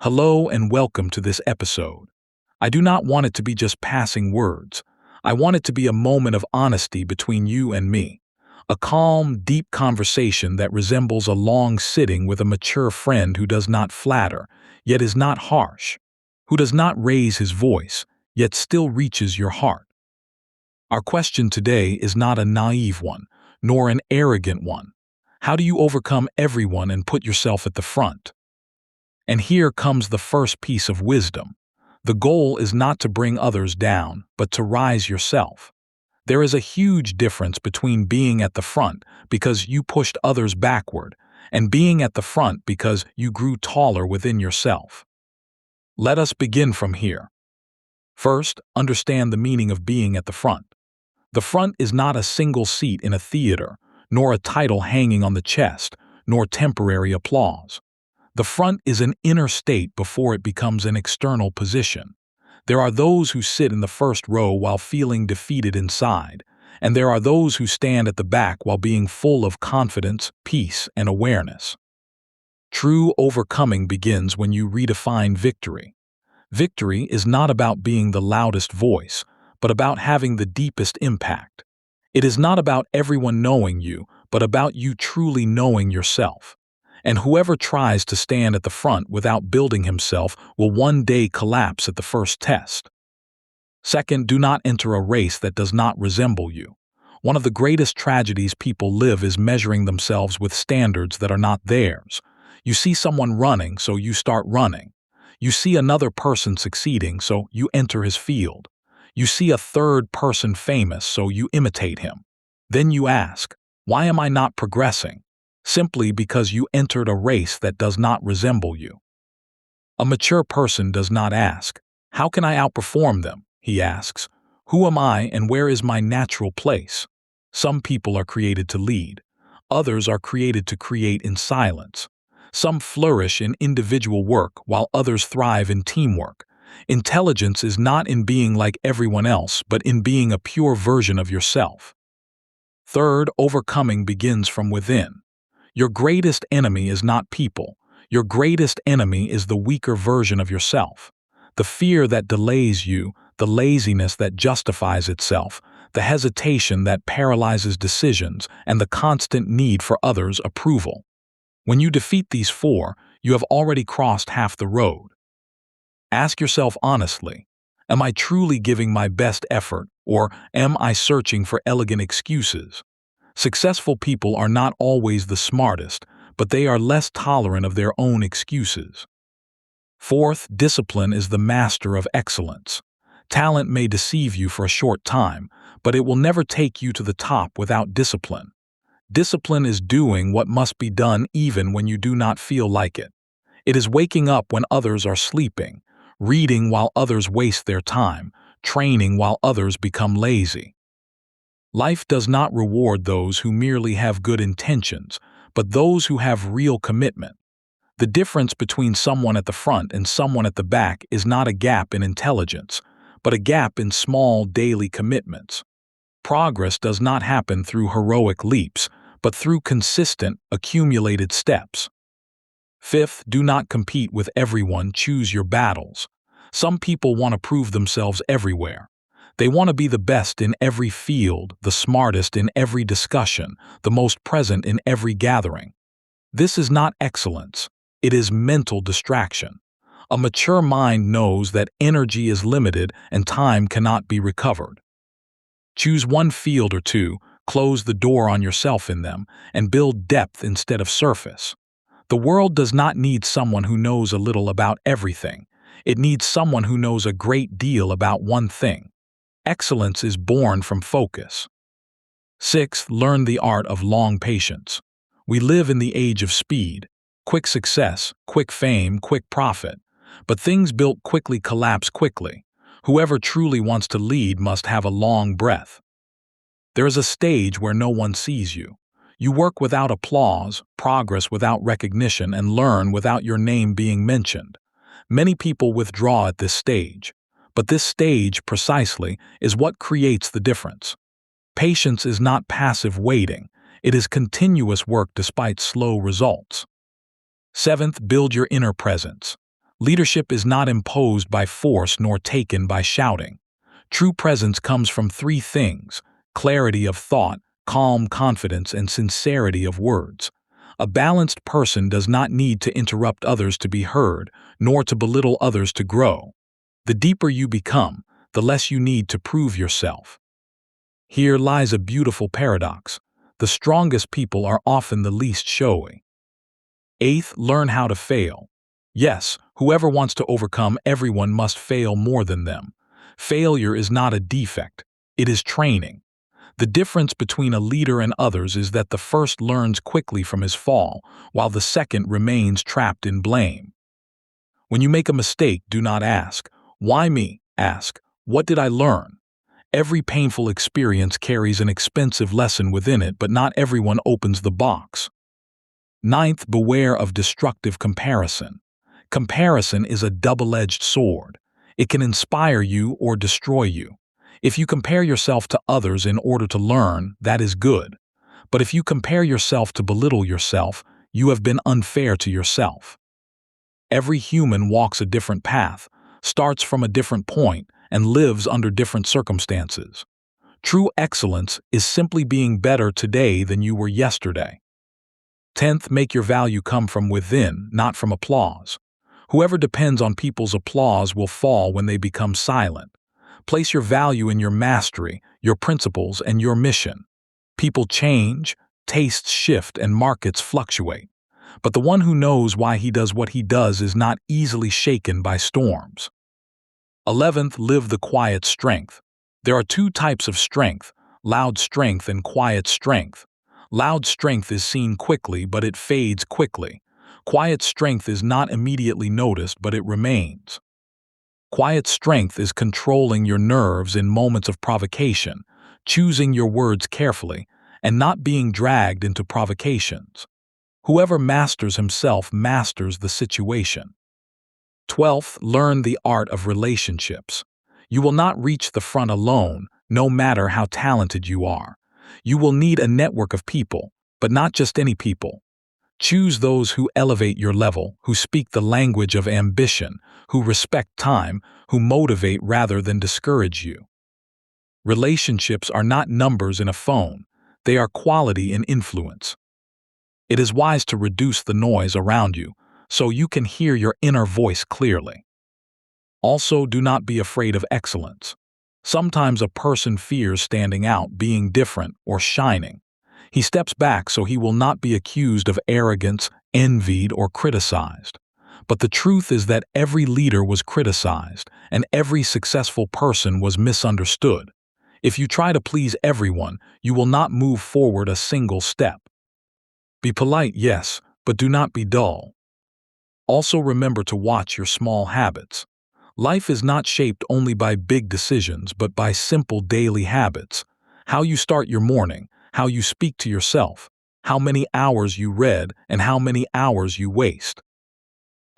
Hello and welcome to this episode. I do not want it to be just passing words. I want it to be a moment of honesty between you and me. A calm, deep conversation that resembles a long sitting with a mature friend who does not flatter, yet is not harsh, who does not raise his voice, yet still reaches your heart. Our question today is not a naive one, nor an arrogant one. How do you overcome everyone and put yourself at the front? And here comes the first piece of wisdom. The goal is not to bring others down, but to rise yourself. There is a huge difference between being at the front because you pushed others backward and being at the front because you grew taller within yourself. Let us begin from here. First, understand the meaning of being at the front. The front is not a single seat in a theater, nor a title hanging on the chest, nor temporary applause. The front is an inner state before it becomes an external position. There are those who sit in the first row while feeling defeated inside, and there are those who stand at the back while being full of confidence, peace, and awareness. True overcoming begins when you redefine victory. Victory is not about being the loudest voice, but about having the deepest impact. It is not about everyone knowing you, but about you truly knowing yourself. And whoever tries to stand at the front without building himself will one day collapse at the first test. Second, do not enter a race that does not resemble you. One of the greatest tragedies people live is measuring themselves with standards that are not theirs. You see someone running, so you start running. You see another person succeeding, so you enter his field. You see a third person famous, so you imitate him. Then you ask, why am I not progressing? Simply because you entered a race that does not resemble you. A mature person does not ask, how can I outperform them? He asks, who am I and where is my natural place? Some people are created to lead. Others are created to create in silence. Some flourish in individual work while others thrive in teamwork. Intelligence is not in being like everyone else, but in being a pure version of yourself. Third, overcoming begins from within. Your greatest enemy is not people. Your greatest enemy is the weaker version of yourself. The fear that delays you, the laziness that justifies itself, the hesitation that paralyzes decisions, and the constant need for others' approval. When you defeat these four, you have already crossed half the road. Ask yourself honestly, am I truly giving my best effort, or am I searching for elegant excuses? Successful people are not always the smartest, but they are less tolerant of their own excuses. Fourth, discipline is the master of excellence. Talent may deceive you for a short time, but it will never take you to the top without discipline. Discipline is doing what must be done even when you do not feel like it. It is waking up when others are sleeping, reading while others waste their time, training while others become lazy. Life does not reward those who merely have good intentions, but those who have real commitment. The difference between someone at the front and someone at the back is not a gap in intelligence, but a gap in small daily commitments. Progress does not happen through heroic leaps, but through consistent, accumulated steps. Fifth, do not compete with everyone, choose your battles. Some people want to prove themselves everywhere. They want to be the best in every field, the smartest in every discussion, the most present in every gathering. This is not excellence. It is mental distraction. A mature mind knows that energy is limited and time cannot be recovered. Choose one field or two, close the door on yourself in them, and build depth instead of surface. The world does not need someone who knows a little about everything. It needs someone who knows a great deal about one thing. Excellence is born from focus. Sixth, learn the art of long patience. We live in the age of speed. Quick success, quick fame, quick profit. But things built quickly collapse quickly. Whoever truly wants to lead must have a long breath. There is a stage where no one sees you. You work without applause, progress without recognition, and learn without your name being mentioned. Many people withdraw at this stage. But this stage, precisely, is what creates the difference. Patience is not passive waiting. It is continuous work despite slow results. Seventh, build your inner presence. Leadership is not imposed by force nor taken by shouting. True presence comes from three things: clarity of thought, calm confidence, and sincerity of words. A balanced person does not need to interrupt others to be heard, nor to belittle others to grow. The deeper you become, the less you need to prove yourself. Here lies a beautiful paradox. The strongest people are often the least showy. Eighth, learn how to fail. Yes, whoever wants to overcome everyone must fail more than them. Failure is not a defect, it is training. The difference between a leader and others is that the first learns quickly from his fall, while the second remains trapped in blame. When you make a mistake, do not ask, "Why me?" Ask, "What did I learn?" Every painful experience carries an expensive lesson within it, but not everyone opens the box. Ninth, beware of destructive comparison. Comparison is a double-edged sword. It can inspire you or destroy you. If you compare yourself to others in order to learn, that is good. But if you compare yourself to belittle yourself, you have been unfair to yourself. Every human walks a different path, starts from a different point, and lives under different circumstances. True excellence is simply being better today than you were yesterday. 10th, make your value come from within, not from applause. Whoever depends on people's applause will fall when they become silent. Place your value in your mastery, your principles, and your mission. People change, tastes shift, and markets fluctuate. But the one who knows why he does what he does is not easily shaken by storms. 11th, live the quiet strength. There are two types of strength: loud strength and quiet strength. Loud strength is seen quickly, but it fades quickly. Quiet strength is not immediately noticed, but it remains. Quiet strength is controlling your nerves in moments of provocation, choosing your words carefully, and not being dragged into provocations. Whoever masters himself masters the situation. 12th, learn the art of relationships. You will not reach the front alone, no matter how talented you are. You will need a network of people, but not just any people. Choose those who elevate your level, who speak the language of ambition, who respect time, who motivate rather than discourage you. Relationships are not numbers in a phone, they are quality and influence. It is wise to reduce the noise around you, so you can hear your inner voice clearly. Also, do not be afraid of excellence. Sometimes a person fears standing out, being different, or shining. He steps back so he will not be accused of arrogance, envied, or criticized. But the truth is that every leader was criticized, and every successful person was misunderstood. If you try to please everyone, you will not move forward a single step. Be polite, yes, but do not be dull. Also remember to watch your small habits. Life is not shaped only by big decisions, but by simple daily habits. How you start your morning, how you speak to yourself, how many hours you read, and how many hours you waste.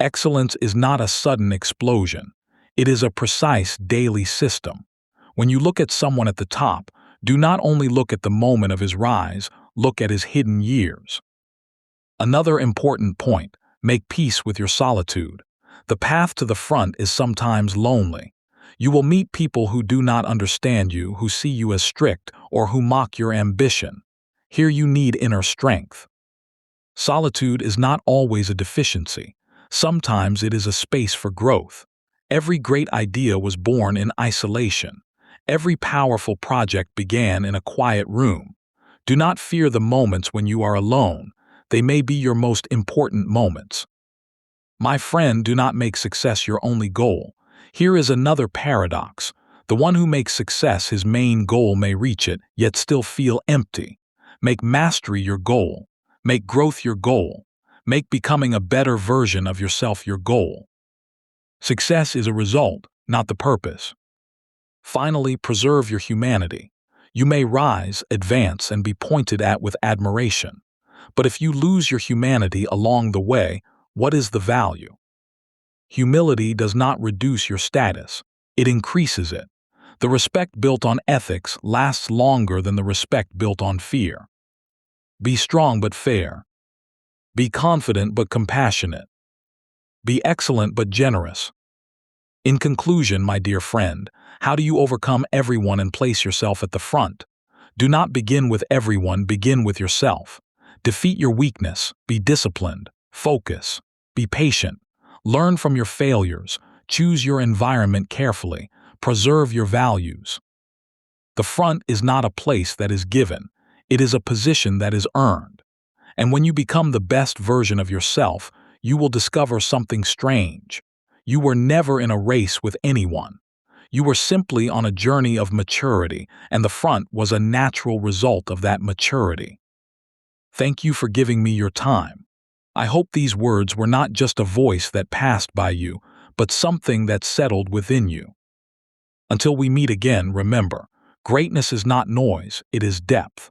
Excellence is not a sudden explosion. It is a precise daily system. When you look at someone at the top, do not only look at the moment of his rise, look at his hidden years. Another important point: make peace with your solitude. The path to the front is sometimes lonely. You will meet people who do not understand you, who see you as strict, or who mock your ambition. Here you need inner strength. Solitude is not always a deficiency. Sometimes it is a space for growth. Every great idea was born in isolation. Every powerful project began in a quiet room. Do not fear the moments when you are alone. They may be your most important moments. My friend, do not make success your only goal. Here is another paradox. The one who makes success his main goal may reach it, yet still feel empty. Make mastery your goal. Make growth your goal. Make becoming a better version of yourself your goal. Success is a result, not the purpose. Finally, preserve your humanity. You may rise, advance, and be pointed at with admiration. But if you lose your humanity along the way, what is the value? Humility does not reduce your status, it increases it. The respect built on ethics lasts longer than the respect built on fear. Be strong but fair. Be confident but compassionate. Be excellent but generous. In conclusion, my dear friend, how do you overcome everyone and place yourself at the front? Do not begin with everyone, begin with yourself. Defeat your weakness, be disciplined, focus, be patient, learn from your failures, choose your environment carefully, preserve your values. The front is not a place that is given, it is a position that is earned. And when you become the best version of yourself, you will discover something strange. You were never in a race with anyone. You were simply on a journey of maturity, and the front was a natural result of that maturity. Thank you for giving me your time. I hope these words were not just a voice that passed by you, but something that settled within you. Until we meet again, remember, greatness is not noise, it is depth.